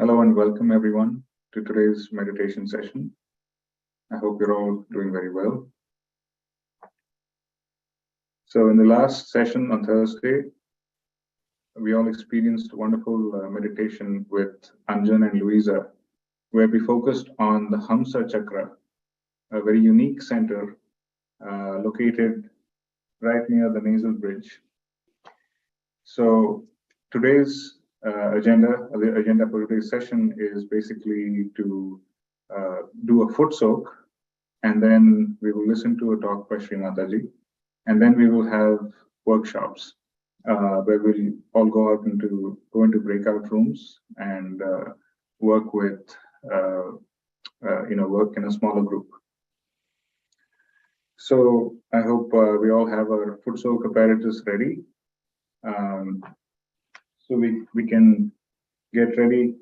Hello and welcome everyone to today's meditation session. I hope you're all doing very well. So in the last session on Thursday, we all experienced wonderful meditation with Anjan and Louisa, where we focused on the Hamsa Chakra, a very unique center located right near the nasal bridge. So today's the agenda for today's session is basically to do a foot soak, and then we will listen to a talk by Shri Mataji, and then we will have workshops where we'll all go into breakout rooms and work with work in a smaller group. So I hope we all have our foot soak apparatus ready. So we can get ready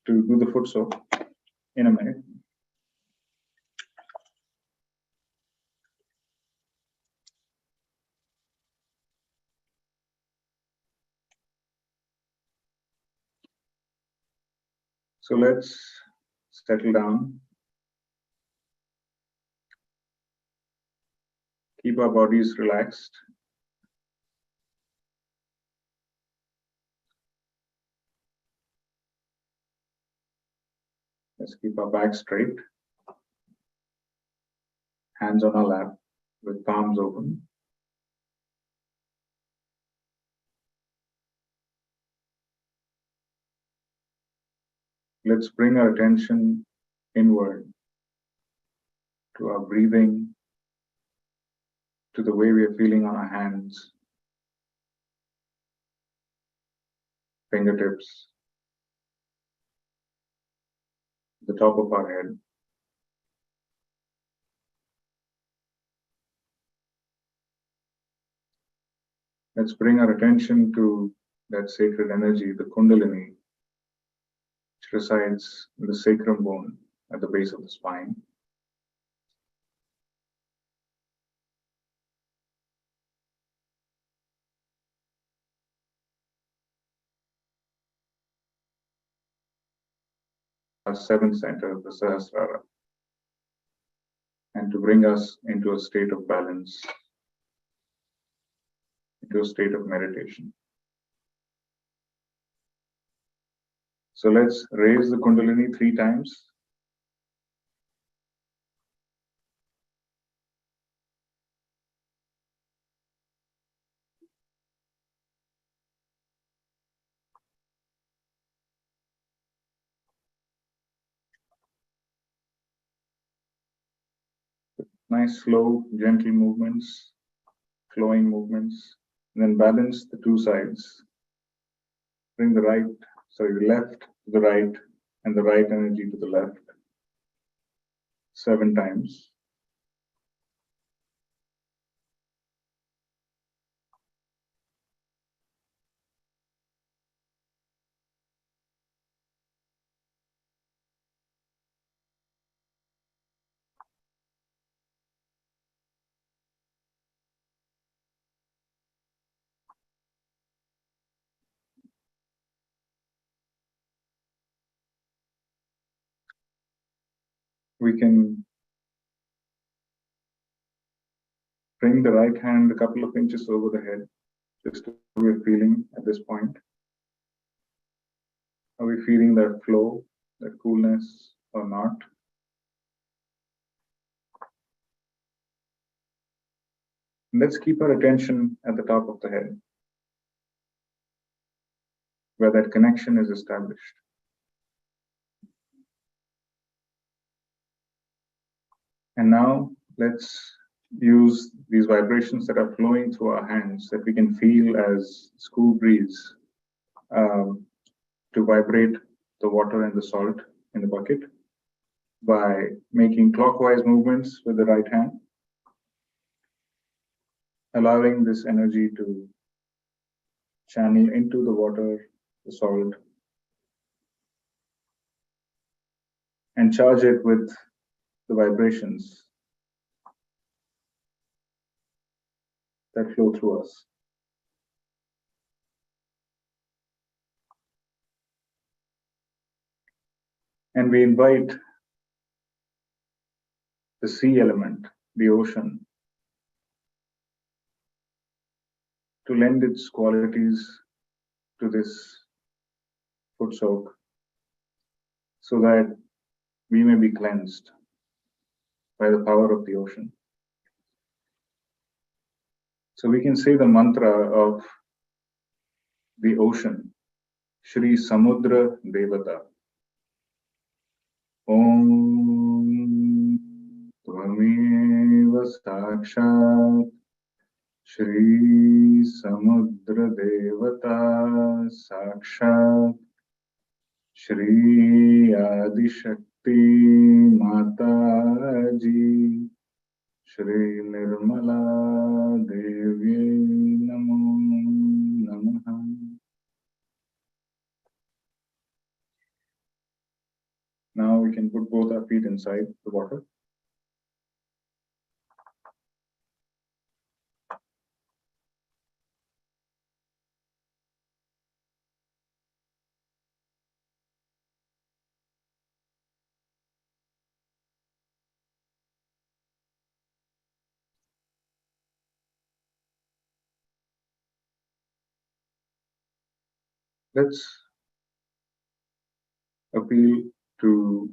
to do the foot soak in a minute. So let's settle down. Keep our bodies relaxed. Let's keep our back straight. Hands on our lap with palms open. Let's bring our attention inward to our breathing, to the way we are feeling on our hands, fingertips, the top of our head. Let's bring our attention to that sacred energy, the Kundalini, which resides in the sacrum bone at the base of the spine. Our seventh center, the Sahasrara, and to bring us into a state of balance, into a state of meditation. So let's raise the Kundalini 3 times. Nice, slow, gentle movements, flowing movements. And then balance the 2 sides. Bring the left to the right and the right energy to the left 7 times. We can bring the right hand a couple of inches over the head, just how we're feeling at this point. Are we feeling that flow, that coolness, or not? Let's keep our attention at the top of the head, where that connection is established. And now let's use these vibrations that are flowing through our hands that we can feel as cool breeze to vibrate the water and the salt in the bucket by making clockwise movements with the right hand, allowing this energy to channel into the water, the salt, and charge it with the vibrations that flow through us. And we invite the sea element, the ocean, to lend its qualities to this foot soak so that we may be cleansed by the power of the ocean. So we can say the mantra of the ocean, Shri Samudra Devata. Om Tvameva Sakshat Shri Samudra Devata Sakshat Shri Adi Shakti Mataji Shri Nirmala Devi Namo Namaha. Now we can put both our feet inside the water. Let's appeal to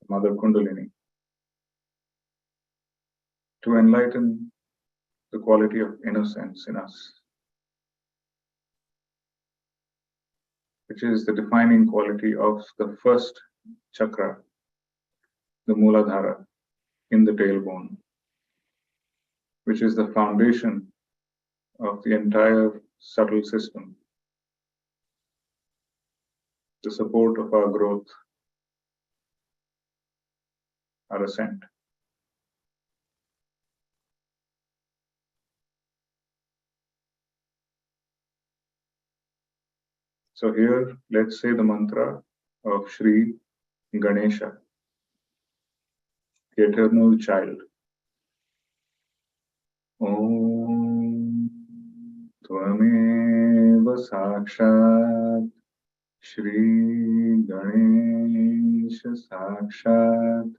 Mother Kundalini to enlighten the quality of innocence in us, which is the defining quality of the first chakra, the Mooladhara, in the tailbone, which is the foundation of the entire subtle system, the support of our growth, our ascent. So here, let's say the mantra of Shri Ganesha, the eternal child. Om Tvameva Sakshat Shri Ganesha Sakshat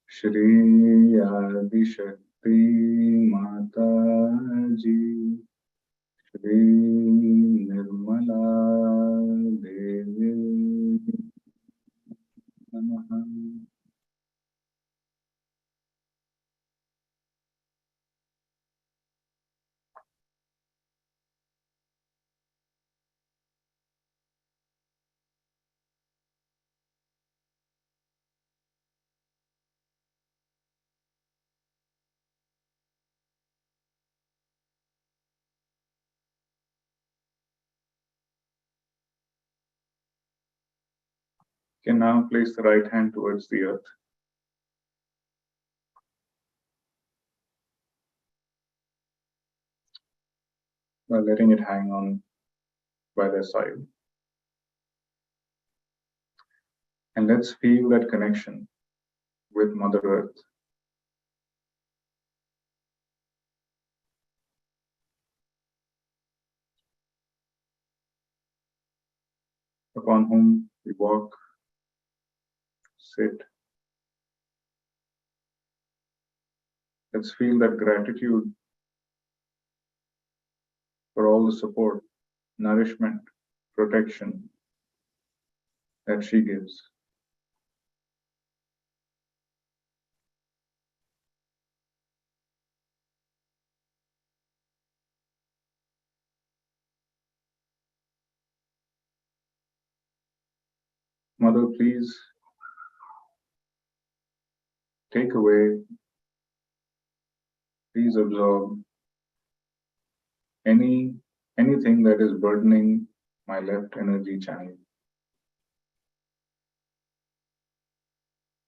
Shri Adi Shakti Mataji Shri Nirmala Devi Namaha. You can now place the right hand towards the earth. By letting it hang on by their side. And let's feel that connection with Mother Earth. Upon whom we walk, sit. Let's feel that gratitude for all the support, nourishment, protection that she gives. Mother, please take away, please absorb anything that is burdening my left energy channel.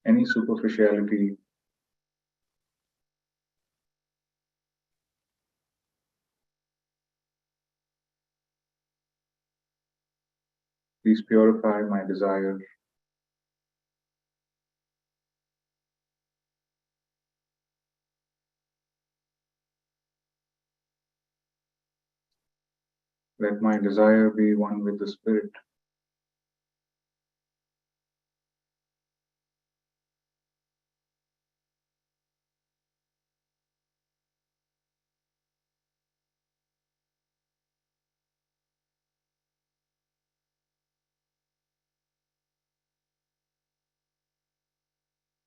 Any superficiality, please purify my desire. Let my desire be one with the Spirit.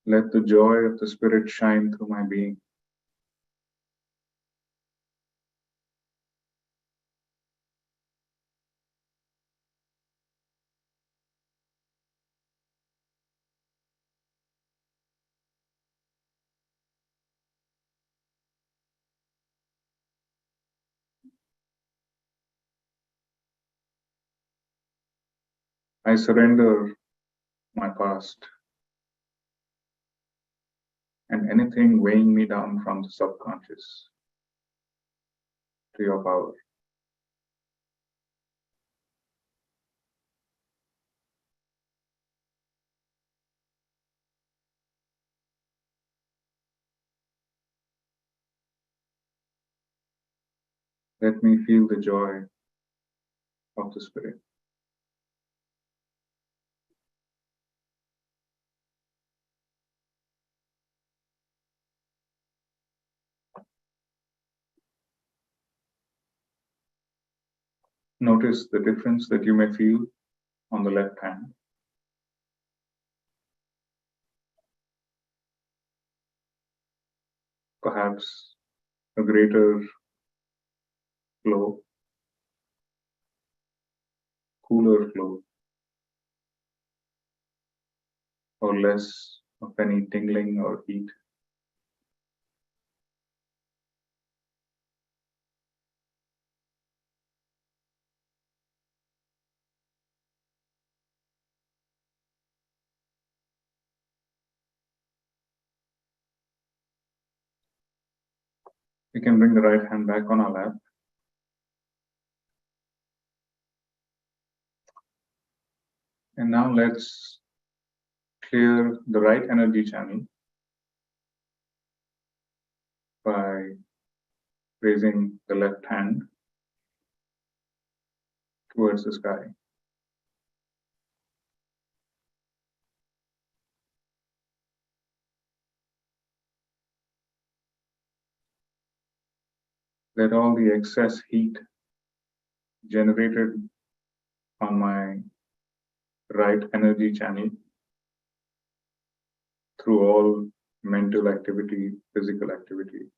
Let the joy of the Spirit shine through my being. I surrender my past and anything weighing me down from the subconscious to your power. Let me feel the joy of the Spirit. Notice the difference that you may feel on the left hand. Perhaps a greater flow, cooler flow, or less of any tingling or heat. We can bring the right hand back on our lap. And now let's clear the right energy channel by raising the left hand towards the sky. Let all the excess heat generated on my right energy channel through all mental activity, physical activity,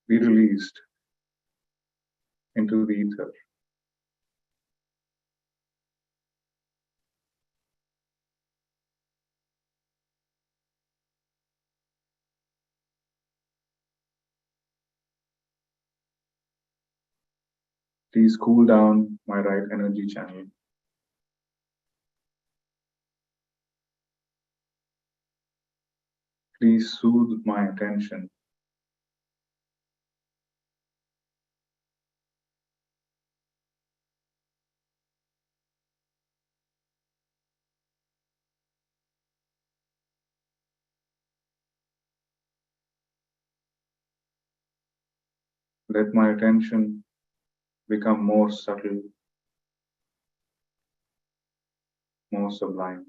be released into the ether. Please cool down my right energy channel. Please soothe my attention. Let my attention become more subtle, more sublime.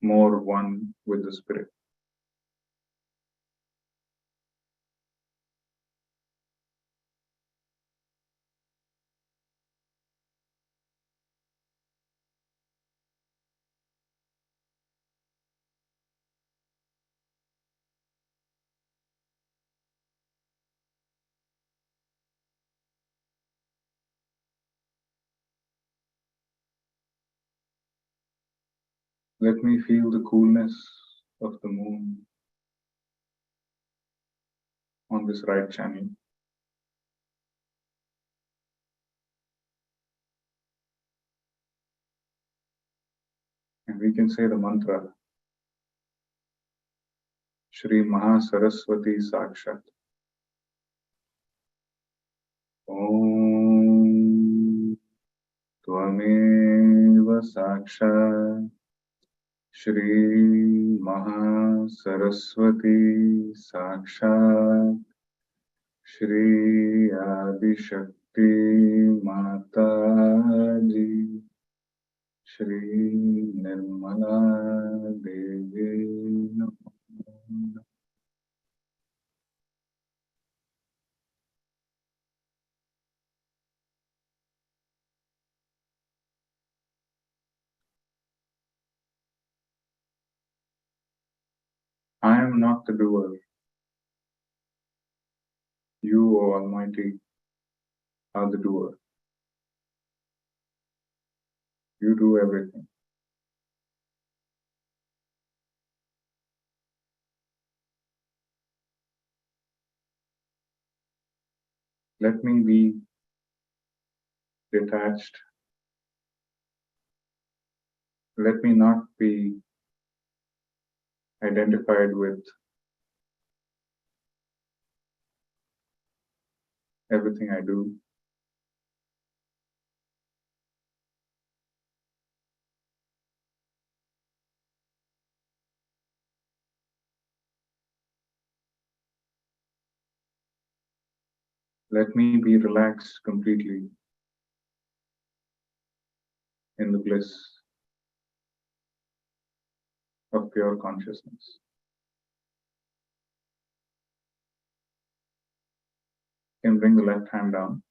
More one with the spirit. Let me feel the coolness of the moon on this right channel. And we can say the mantra, Shri Mahasaraswati Sakshat. Om Tvameva Sakshat Shri Mahasaraswati Sakshat Shri Adishakti Mataji Shri Nirmala Devi Namo. I am not the doer. You, O Almighty, are the doer. You do everything. Let me be detached. Let me not be identified with everything I do. Let me be relaxed completely in the bliss of pure consciousness. You can bring the left hand down.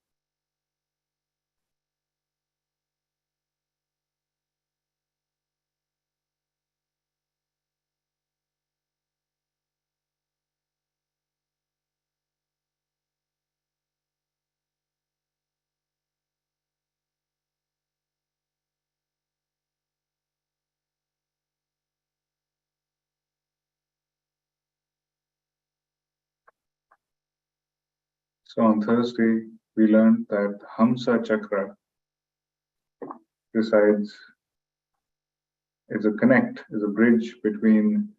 So on Thursday, we learned that Hamsa Chakra resides, is a connect, is a bridge between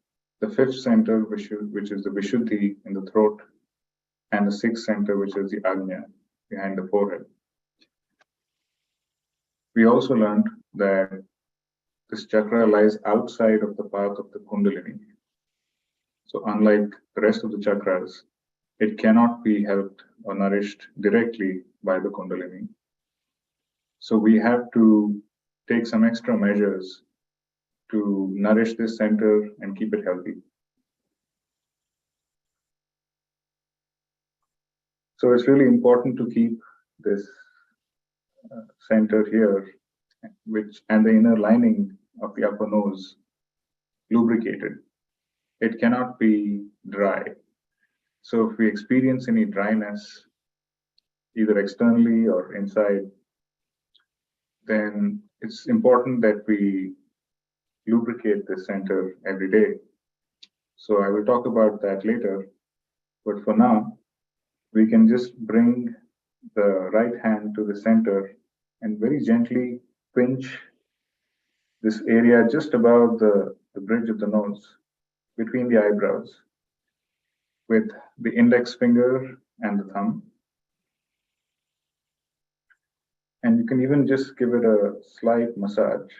the fifth center, which is the Vishuddhi in the throat, and the sixth center, which is the Ajna behind the forehead. We also learned that this chakra lies outside of the path of the Kundalini. So unlike the rest of the chakras, it cannot be helped or nourished directly by the Kundalini. So we have to take some extra measures to nourish this center and keep it healthy. So it's really important to keep this center here, and the inner lining of the upper nose lubricated. It cannot be dry. So if we experience any dryness, either externally or inside, then it's important that we lubricate the center every day. So I will talk about that later. But for now, we can just bring the right hand to the center and very gently pinch this area just above the bridge of the nose, between the eyebrows, with the index finger and the thumb. And you can even just give it a slight massage.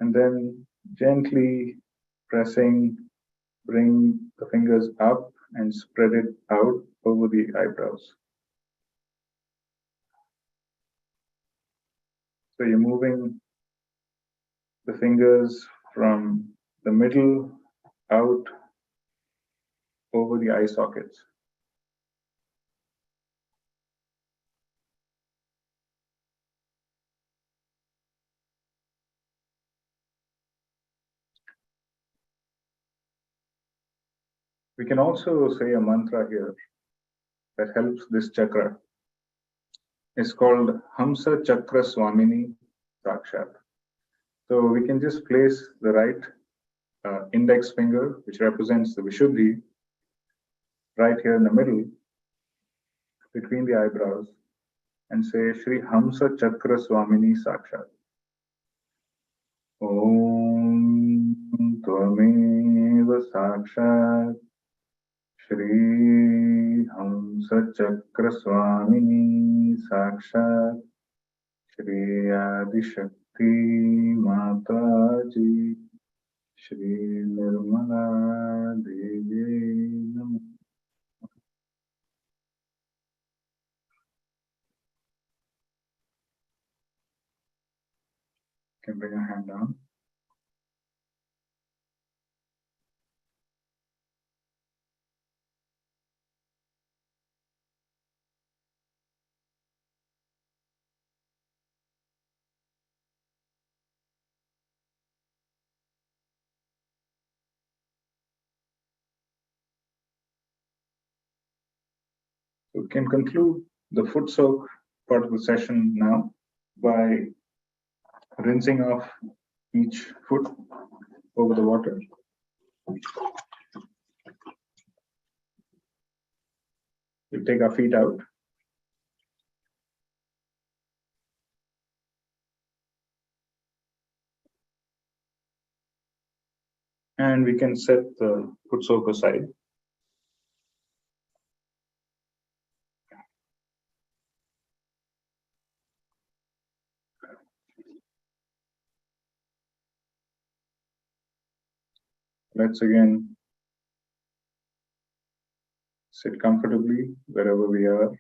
And then gently pressing, bring the fingers up and spread it out over the eyebrows. So you're moving the fingers from the middle out over the eye sockets. We can also say a mantra here that helps this chakra. It's called Hamsa Chakra Swamini Sakshat. So we can just place the right index finger, which represents the Vishuddhi, right here in the middle, between the eyebrows, and say Shri Hamsa Chakra Swamini Sakshat. Om Tvameva Sakshat Shri Hamsa Chakra Swamini Sakshat Shri Adi Shakti Mataji Shri Nirmala Devi Namo. Can bring a hand down. So we can conclude the foot soak part of the session now by rinsing off each foot over the water. We take our feet out. And we can set the foot soak aside. Let's again sit comfortably wherever we are.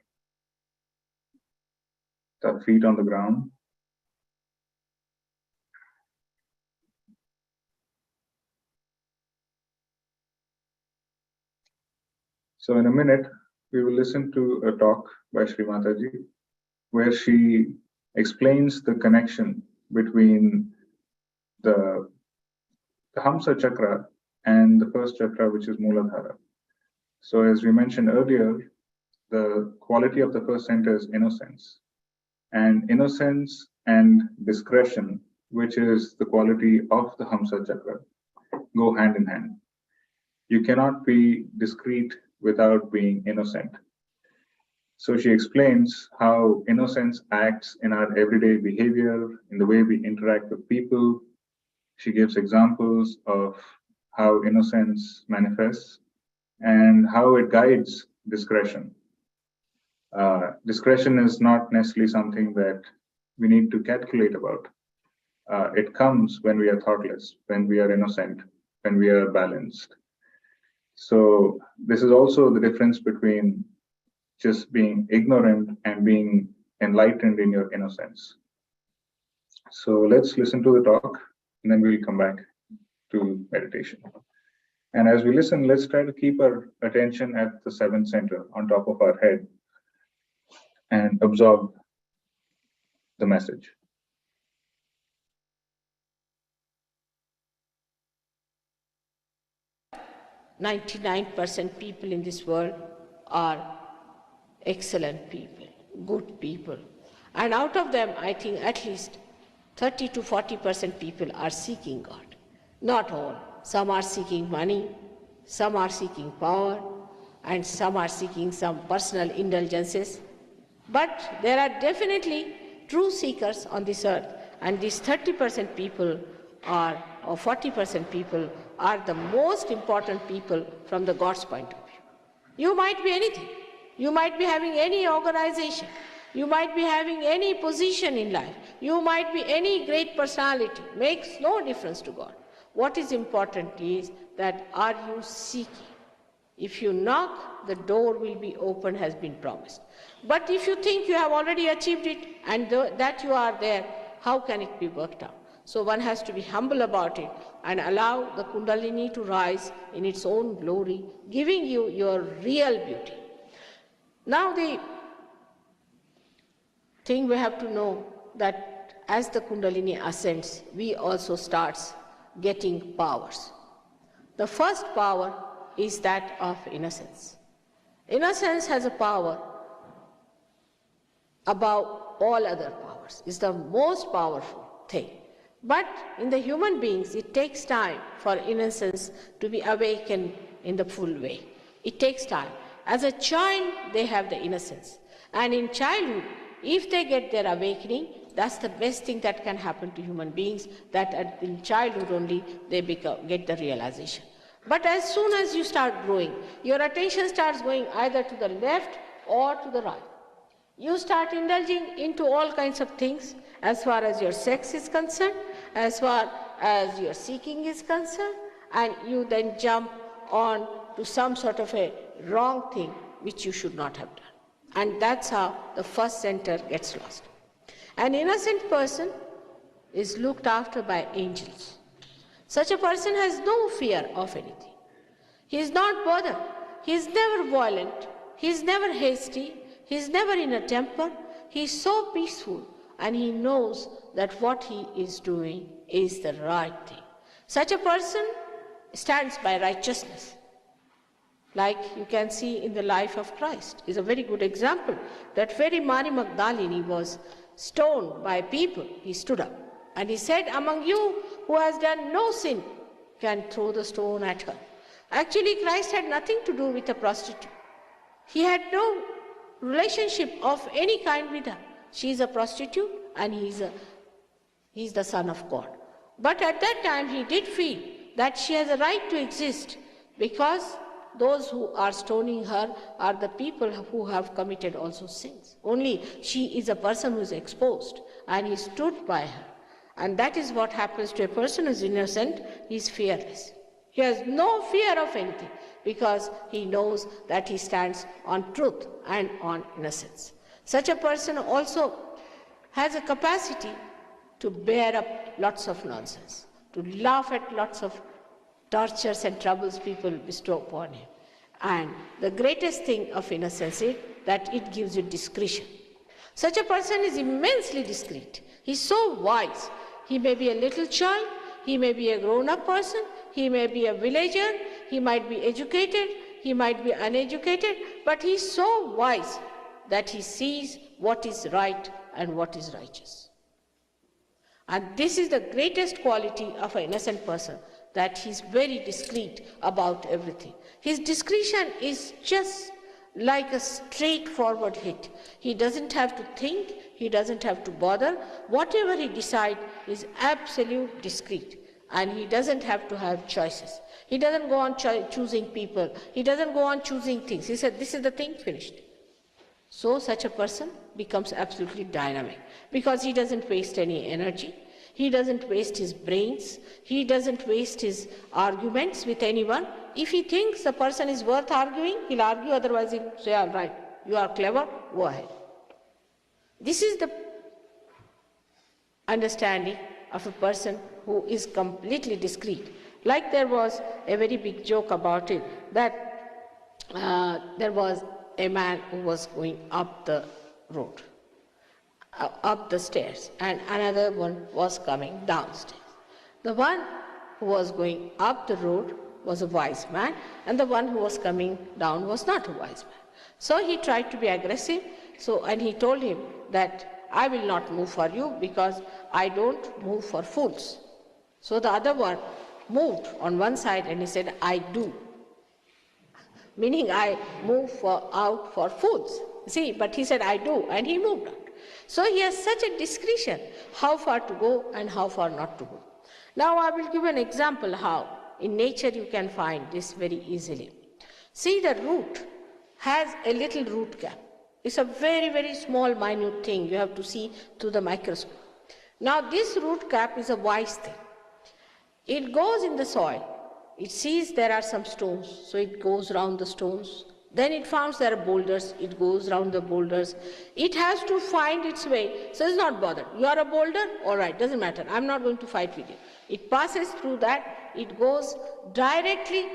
feet on the ground. So in a minute, we will listen to a talk by Shri Mataji, where she explains the connection between the Hamsa chakra and the first chakra, which is Mooladhara. So as we mentioned earlier, the quality of the first center is innocence. And innocence and discretion, which is the quality of the Hamsa chakra, go hand in hand. You cannot be discreet without being innocent. So she explains how innocence acts in our everyday behavior, in the way we interact with people. She gives examples of how innocence manifests and how it guides discretion. Discretion is not necessarily something that we need to calculate about. It comes when we are thoughtless, when we are innocent, when we are balanced. So this is also the difference between just being ignorant and being enlightened in your innocence. So let's listen to the talk, and then we'll come back to meditation. And as we listen, let's try to keep our attention at the seventh center on top of our head and absorb the message. "99% people in this world are excellent people, good people. And out of them, I think at least 30 to 40% people are seeking God. Not all. Some are seeking money, some are seeking power, and some are seeking some personal indulgences. But there are definitely true seekers on this earth, and these 30% people are, or 40% people are the most important people from the God's point of view. You might be anything. You might be having any organization. You might be having any position in life. You might be any great personality. Makes no difference to God. What is important is that are you seeking? If you knock, the door will be open, has been promised. But if you think you have already achieved it and that you are there, how can it be worked out? So one has to be humble about it and allow the Kundalini to rise in its own glory, giving you your real beauty. Now the thing we have to know that as the Kundalini ascends, we also start getting powers. The first power is that of innocence. Innocence has a power above all other powers. It's the most powerful thing. But in the human beings, it takes time for innocence to be awakened in the full way. It takes time. As a child, they have the innocence. And in childhood, if they get their awakening, that's the best thing that can happen to human beings, that in childhood only they get the realization. But as soon as you start growing, your attention starts going either to the left or to the right. You start indulging into all kinds of things as far as your sex is concerned, as far as your seeking is concerned, and you then jump on to some sort of a wrong thing which you should not have done. And that's how the first center gets lost. An innocent person is looked after by angels. Such a person has no fear of anything. He is not bothered. He is never violent. He is never hasty. He is never in a temper. He is so peaceful, and he knows that what he is doing is the right thing. Such a person stands by righteousness. Like you can see in the life of Christ, is a very good example. That very Mary Magdalene was stoned by people. He stood up and he said, "Among you who has done no sin can throw the stone at her." Actually, Christ had nothing to do with a prostitute. He had no relationship of any kind with her. She is a prostitute and he is the Son of God. But at that time he did feel that she has a right to exist, because those who are stoning her are the people who have committed also sins. Only she is a person who is exposed, and he stood by her. And that is what happens to a person who is innocent. He is fearless. He has no fear of anything, because he knows that he stands on truth and on innocence. Such a person also has a capacity to bear up lots of nonsense, to laugh at lots of tortures and troubles people bestow upon him. And the greatest thing of innocence is that it gives you discretion. Such a person is immensely discreet. He's so wise. He may be a little child, he may be a grown-up person, he may be a villager, he might be educated, he might be uneducated, but he's so wise that he sees what is right and what is righteous. And this is the greatest quality of an innocent person, that he's very discreet about everything. His discretion is just like a straightforward hit. He doesn't have to think, he doesn't have to bother. Whatever he decides is absolute discreet, and he doesn't have to have choices. He doesn't go on choosing people, he doesn't go on choosing things. He said, this is the thing, finished. So such a person becomes absolutely dynamic, because he doesn't waste any energy, he doesn't waste his brains, he doesn't waste his arguments with anyone. If he thinks the person is worth arguing, he'll argue, otherwise he'll say, all right, you are clever, go ahead. This is the understanding of a person who is completely discreet. Like there was a very big joke about it, that there was a man who was going up the road, up the stairs, and another one was coming downstairs. The one who was going up the road was a wise man, and the one who was coming down was not a wise man. So he tried to be aggressive, and he told him that I will not move for you because I don't move for fools. So the other one moved on one side and he said, I do. Meaning I move out for fools. See, but he said, I do, and he moved out. So he has such a discretion, how far to go and how far not to go. Now I will give an example how in nature you can find this very easily. See, the root has a little root cap. It's a very, very small, minute thing. You have to see through the microscope. Now this root cap is a wise thing. It goes in the soil. It sees there are some stones, so it goes round the stones. Then it finds there are boulders, it goes round the boulders. It has to find its way, so it's not bothered. You are a boulder? All right, doesn't matter. I'm not going to fight with you. It passes through that, it goes directly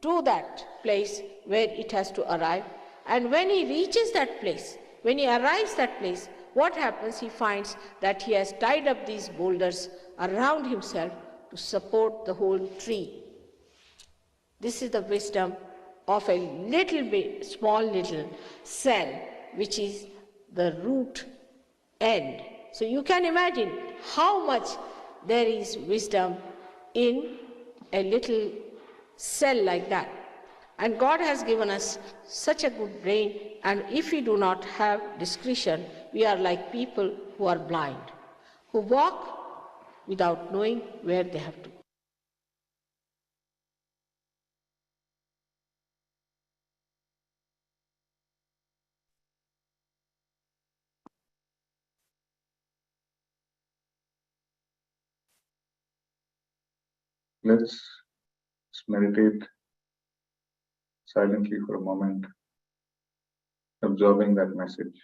to that place where it has to arrive. And when he reaches that place, when he arrives that place, what happens? He finds that he has tied up these boulders around himself to support the whole tree. This is the wisdom of a little bit, small little cell, which is the root end. So you can imagine how much there is wisdom in a little cell like that. And God has given us such a good brain, and if we do not have discretion, we are like people who are blind, who walk without knowing where they have to go. Let's meditate silently for a moment, absorbing that message.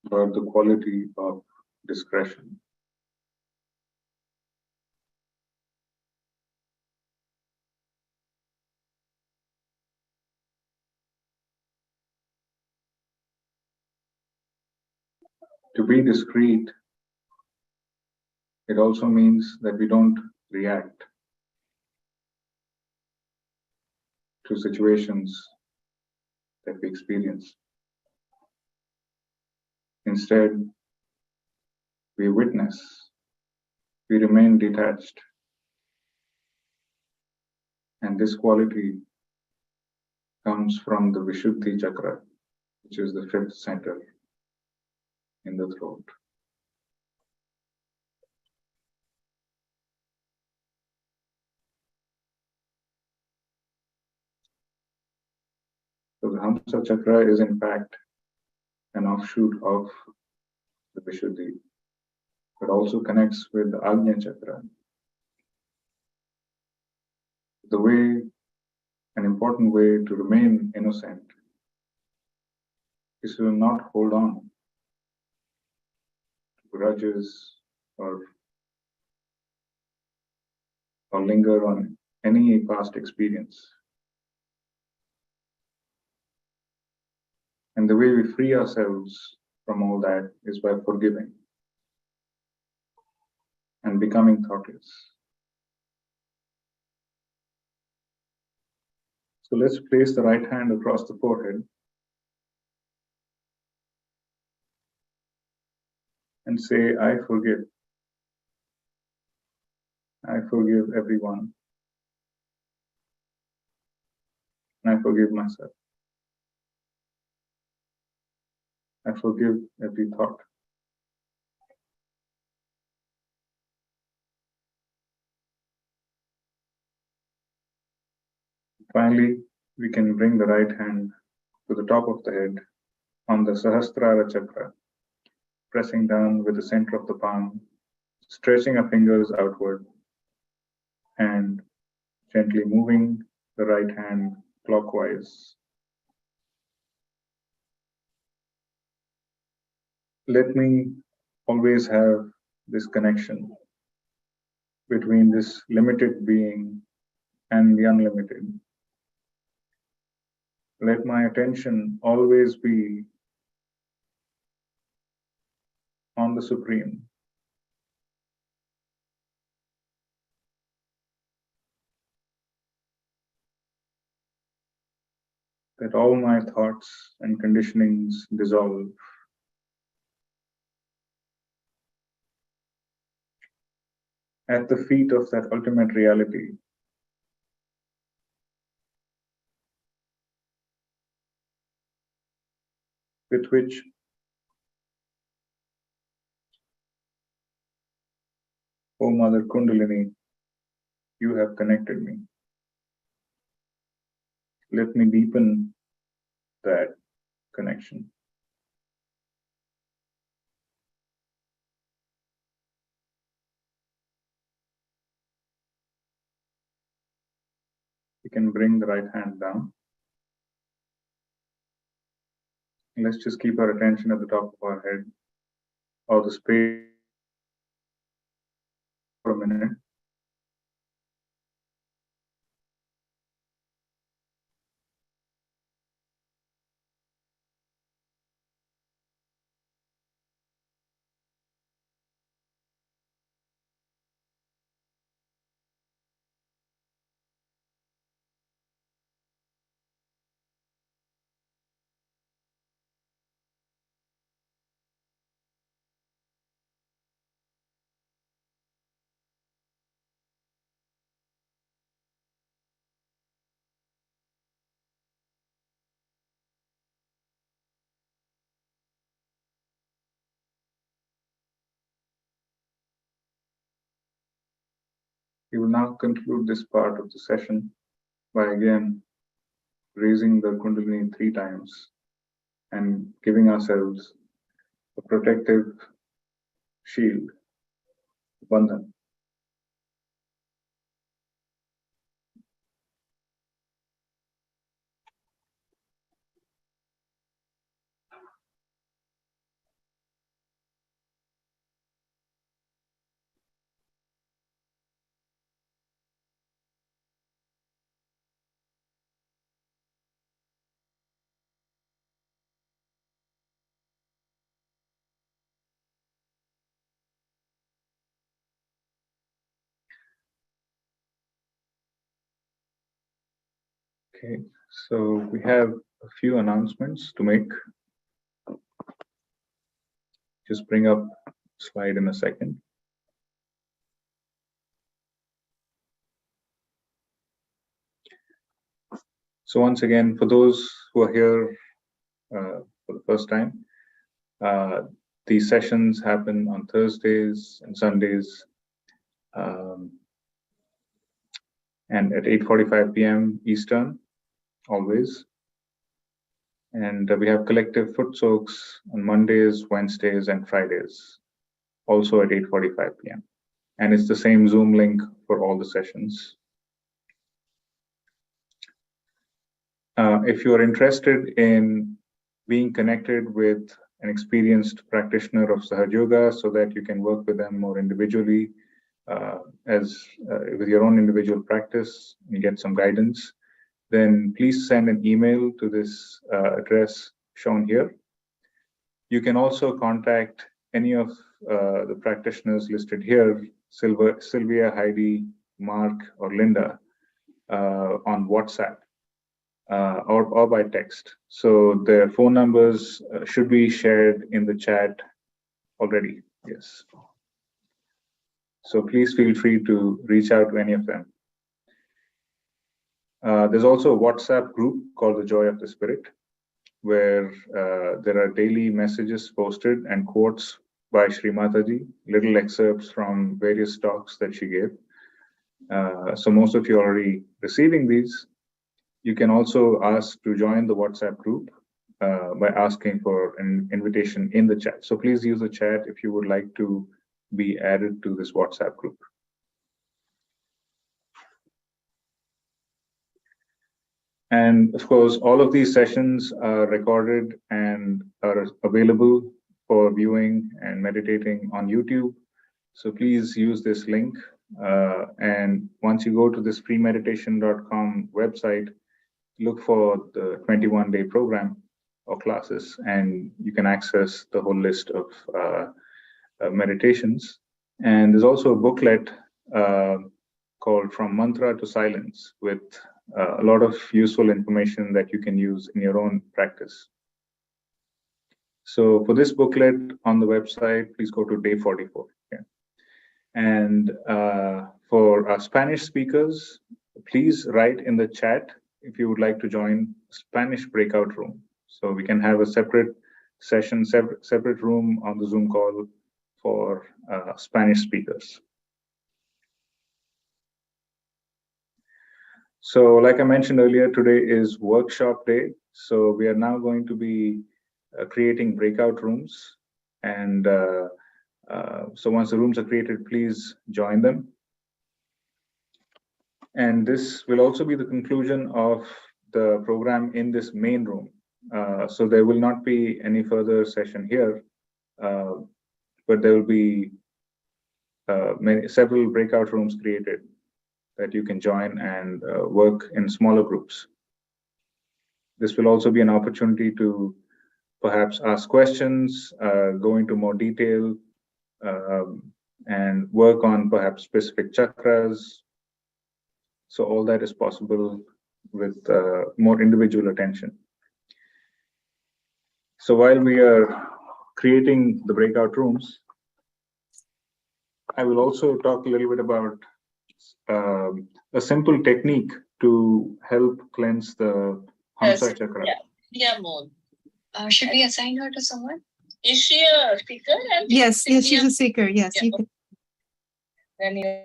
About the quality of discretion. To be discreet, it also means that we don't react to situations that we experience. Instead, we witness, we remain detached. And this quality comes from the Vishuddhi chakra, which is the fifth center in the throat. So the Hamsa chakra is in fact an offshoot of the Vishuddhi, but also connects with the Agnya Chakra. The way, an important way to remain innocent is to not hold on to grudges or linger on any past experience. And the way we free ourselves from all that is by forgiving and becoming thoughtless. So let's place the right hand across the forehead and say, I forgive. I forgive everyone. And I forgive myself. I forgive every thought. Finally, we can bring the right hand to the top of the head on the Sahasrara Chakra, pressing down with the center of the palm, stretching our fingers outward, and gently moving the right hand clockwise. Let me always have this connection between this limited being and the unlimited. Let my attention always be on the Supreme. That all my thoughts and conditionings dissolve. At the feet of that ultimate reality, with which O Mother Kundalini, you have connected me. Let me deepen that connection. We can bring the right hand down. Let's just keep our attention at the top of our head or the space for a minute. We will now conclude this part of the session by again raising the Kundalini 3 times and giving ourselves a protective shield, bandhan. Okay, so we have a few announcements to make. Just bring up slide in a second. So once again, for those who are here for the first time, these sessions happen on Thursdays and Sundays, and at 8:45 p.m. Eastern, always. And we have collective foot soaks on Mondays, Wednesdays, and Fridays, also at 8:45 p.m. And it's the same Zoom link for all the sessions. If you're interested in being connected with an experienced practitioner of Sahaja Yoga so that you can work with them more individually with your own individual practice and get some guidance, then please send an email to this address shown here. You can also contact any of the practitioners listed here, Sylvia, Heidi, Mark, or Linda, on WhatsApp or by text. So their phone numbers should be shared in the chat already. Yes. So please feel free to reach out to any of them. There's also a WhatsApp group called the Joy of the Spirit, where there are daily messages posted and quotes by Shri Mataji, little excerpts from various talks that she gave. So most of you are already receiving these. You can also ask to join the WhatsApp group by asking for an invitation in the chat. So please use the chat if you would like to be added to this WhatsApp group. And of course, all of these sessions are recorded and are available for viewing and meditating on YouTube. So please use this link. And once you go to this freemeditation.com website, look for the 21-day program or classes, and you can access the whole list of meditations. And there's also a booklet called From Mantra to Silence with a lot of useful information that you can use in your own practice. So for this booklet on the website, please go to day 44. Okay? And for our Spanish speakers, please write in the chat if you would like to join Spanish breakout room. So we can have a separate session, separate room on the Zoom call for Spanish speakers. So like I mentioned earlier, today is workshop day. So we are now going to be creating breakout rooms. And so once the rooms are created, please join them. And this will also be the conclusion of the program in this main room. So there will not be any further session here, but there will be several breakout rooms created that you can join and work in smaller groups. This will also be an opportunity to perhaps ask questions, go into more detail, and work on perhaps specific chakras. So all that is possible with more individual attention. So while we are creating the breakout rooms, I will also talk a little bit about a simple technique to help cleanse the Hamsa chakra. Yeah, Moon. Should we assign her to someone? Is she a speaker? Yes, she's a speaker. Yes, Yeah, you can. Then you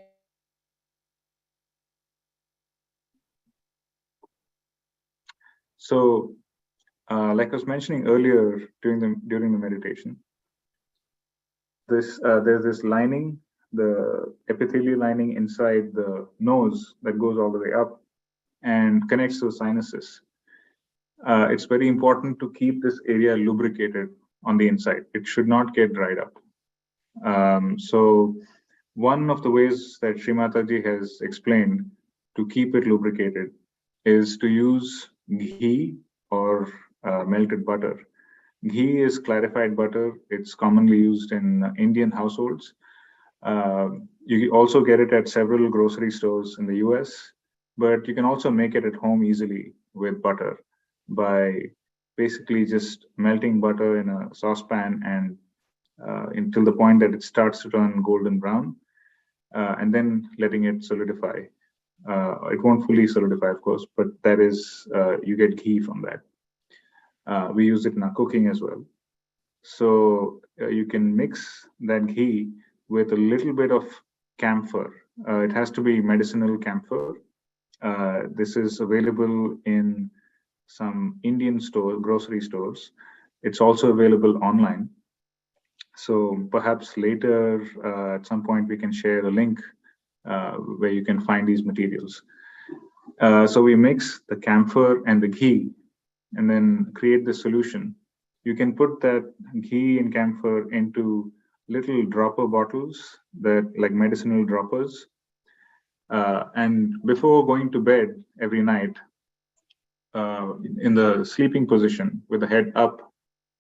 So, like I was mentioning earlier during the meditation, there's this lining, the epithelial lining inside the nose that goes all the way up and connects to the sinuses. It's very important to keep this area lubricated on the inside. It should not get dried up. So one of the ways that Shri Mataji has explained to keep it lubricated is to use ghee or melted butter. Ghee is clarified butter. It's commonly used in Indian households. You also get it at several grocery stores in the US, but you can also make it at home easily with butter by basically just melting butter in a saucepan and until the point that it starts to turn golden brown, and then letting it solidify. It won't fully solidify, of course, but that is, you get ghee from that. We use it in our cooking as well. So you can mix that ghee with a little bit of camphor. It has to be medicinal camphor. This is available in some Indian grocery stores. It's also available online. So perhaps later, at some point, we can share a link where you can find these materials. So we mix the camphor and the ghee and then create the solution. You can put that ghee and camphor into little dropper bottles that like medicinal droppers. And before going to bed every night, in the sleeping position with the head up,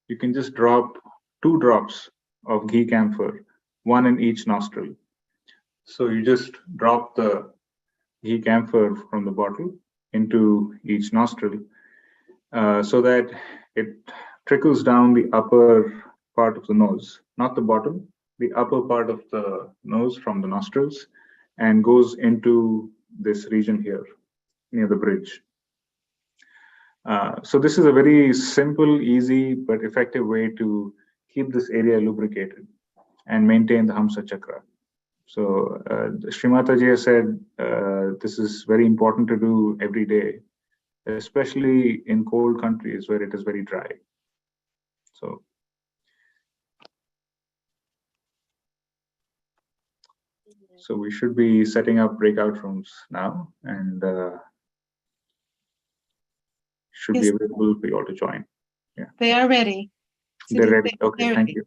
you can just drop 2 drops of ghee camphor, 1 in each nostril. So you just drop the ghee camphor from the bottle into each nostril so that it trickles down the upper part of the nose, not the bottom, the upper part of the nose from the nostrils, and goes into this region here near the bridge. So this is a very simple, easy, but effective way to keep this area lubricated and maintain the Hamsa Chakra. So Shri Mataji has said this is very important to do every day, especially in cold countries where it is very dry. So we should be setting up breakout rooms now, and should be available for you all to join. Yeah, They are ready. they're ready. Okay, thank you.